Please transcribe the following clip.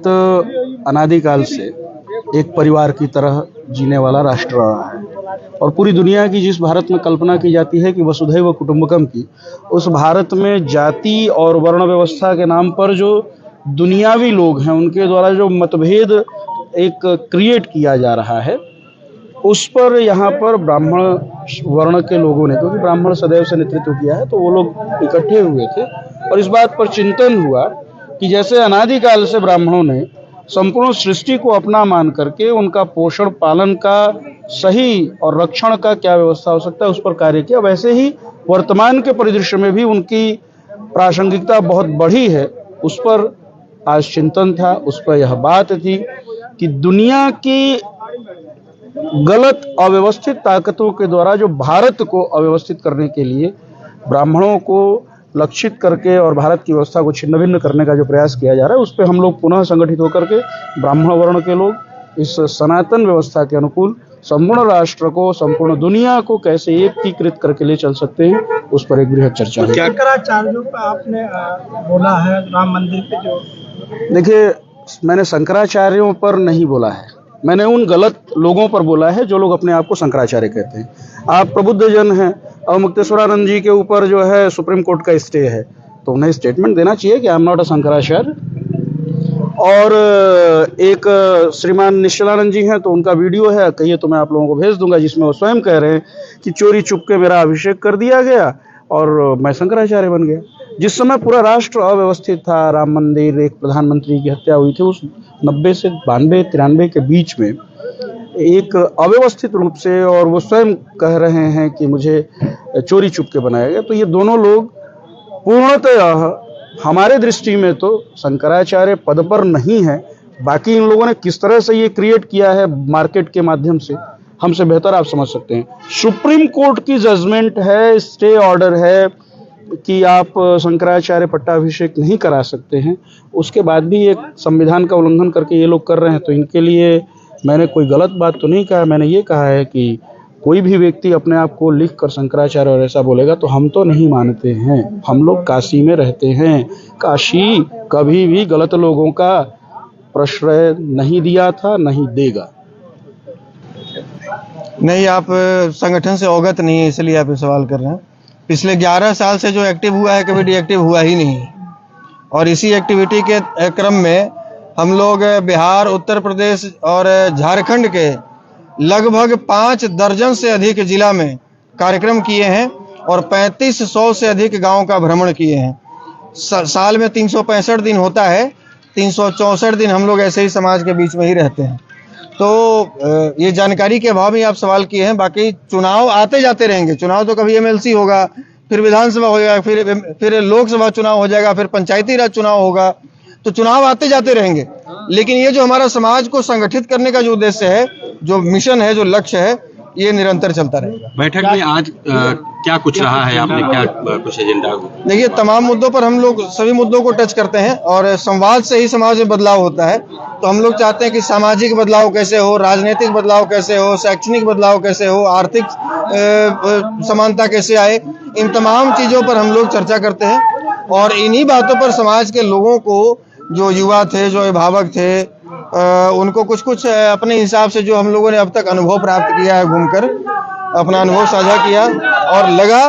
भारत अनादिकाल से एक परिवार की तरह जीने वाला राष्ट्र रहा है और पूरी दुनिया की जिस भारत में कल्पना की जाती है कि वसुधैव कुटुंबकम की, उस भारत में जाति और वर्ण व्यवस्था के नाम पर जो दुनियावी लोग हैं उनके द्वारा जो मतभेद एक क्रिएट किया जा रहा है, उस पर यहाँ पर ब्राह्मण वर्ण के लोगों ने, क्योंकि ब्राह्मण सदैव से नेतृत्व किया है, तो वो लोग इकट्ठे हुए थे और इस बात पर चिंतन हुआ कि जैसे अनादिकाल से ब्राह्मणों ने संपूर्ण सृष्टि को अपना मान करके उनका पोषण पालन का सही और रक्षण का क्या व्यवस्था हो सकता है उस पर कार्य किया, वैसे ही वर्तमान के परिदृश्य में भी उनकी प्रासंगिकता बहुत बढ़ी है। उस पर आज चिंतन था, उस पर यह बात थी कि दुनिया की गलत अव्यवस्थित ताकतों के द्वारा जो भारत को अव्यवस्थित करने के लिए ब्राह्मणों को लक्षित करके और भारत की व्यवस्था को छिन्न भिन्न करने का जो प्रयास किया जा रहा है, उस पर हम लोग पुनः संगठित होकर के ब्राह्मण वर्ण के लोग इस सनातन व्यवस्था के अनुकूल संपूर्ण राष्ट्र को, संपूर्ण दुनिया को कैसे एकीकृत करके ले चल सकते हैं, उस पर एक बृहद चर्चा है। शंकराचार्यों का आपने बोला है राम मंदिर पे जो, देखिए, मैंने शंकराचार्यों पर नहीं बोला है, मैंने उन गलत लोगों पर बोला है जो लोग अपने आप को शंकराचार्य कहते हैं। आप प्रबुद्ध जन हैं और मुक्तेश्वरानंद जी के ऊपर जो है सुप्रीम कोर्ट का स्टे है, तो उन्हें स्टेटमेंट देना चाहिए कि I am not a Shankaracharya. और एक श्रीमान निश्चलानंद जी हैं, तो उनका वीडियो है, कहिए तो मैं आप लोगों को भेज दूंगा, जिसमें वो स्वयं कह रहे हैं कि चोरी छुप के मेरा अभिषेक कर दिया गया और मैं शंकराचार्य बन गया। जिस समय पूरा राष्ट्र अव्यवस्थित था, राम मंदिर, एक प्रधानमंत्री की हत्या हुई थी, उस 90 से 92 93 के बीच में एक अव्यवस्थित रूप से, और वो स्वयं कह रहे हैं कि मुझे चोरी छुप के बनाया गया, तो ये दोनों लोग पूर्णतः हमारे दृष्टि में तो शंकराचार्य पद पर नहीं है। बाकी इन लोगों ने किस तरह से ये क्रिएट किया है मार्केट के माध्यम से, हमसे बेहतर आप समझ सकते हैं। सुप्रीम कोर्ट की जजमेंट है, स्टे ऑर्डर है कि आप शंकराचार्य पट्टाभिषेक नहीं करा सकते हैं, उसके बाद भी एक संविधान का उल्लंघन करके ये लोग कर रहे हैं, तो इनके लिए मैंने कोई गलत बात तो नहीं कहा। मैंने ये कहा है कि कोई भी व्यक्ति अपने आप को लिख कर शंकराचार्य और ऐसा बोलेगा तो हम तो नहीं मानते हैं। हम लोग काशी में रहते हैं, काशी कभी भी गलत लोगों का प्रश्रय नहीं दिया था, नहीं देगा। नहीं, आप संगठन से अवगत नहीं है, इसलिए आप सवाल कर रहे हैं। पिछले 11 साल से जो एक्टिव हुआ है, कभी डीएक्टिव हुआ ही नहीं, और इसी एक्टिविटी के क्रम में हम लोग बिहार, उत्तर प्रदेश और झारखंड के लगभग 5 दर्जन से अधिक जिला में कार्यक्रम किए हैं और 3500 से अधिक गांव का भ्रमण किए हैं। साल में 365 दिन होता है, 364 दिन हम लोग ऐसे ही समाज के बीच में ही रहते हैं। तो ये जानकारी के अभाव में आप सवाल किए हैं। बाकी चुनाव आते जाते रहेंगे, चुनाव तो कभी एमएलसी होगा, फिर विधानसभा हो जाएगा, फिर लोकसभा चुनाव हो जाएगा, फिर पंचायती राज चुनाव होगा, तो चुनाव आते जाते रहेंगे। लेकिन ये जो हमारा समाज को संगठित करने का जो उद्देश्य है, जो मिशन है, जो लक्ष्य है, ये निरंतर चलता रहेगा। बैठक में आज क्या कुछ रहा है, आपने क्या कुछ एजेंडा? देखिए, तमाम मुद्दों पर हम लोग सभी मुद्दों को टच करते हैं और संवाद से ही समाज में बदलाव होता है। तो हम लोग चाहते हैं कि सामाजिक बदलाव कैसे हो, राजनीतिक बदलाव कैसे हो, शैक्षणिक बदलाव कैसे हो, आर्थिक समानता कैसे आए, इन तमाम चीज़ों पर हम लोग चर्चा करते हैं। और इन्हीं बातों पर समाज के लोगों को, जो युवा थे, जो अभिभावक थे, उनको कुछ कुछ अपने हिसाब से जो हम लोगों ने अब तक अनुभव प्राप्त किया है, घूमकर अपना अनुभव साझा किया और लगा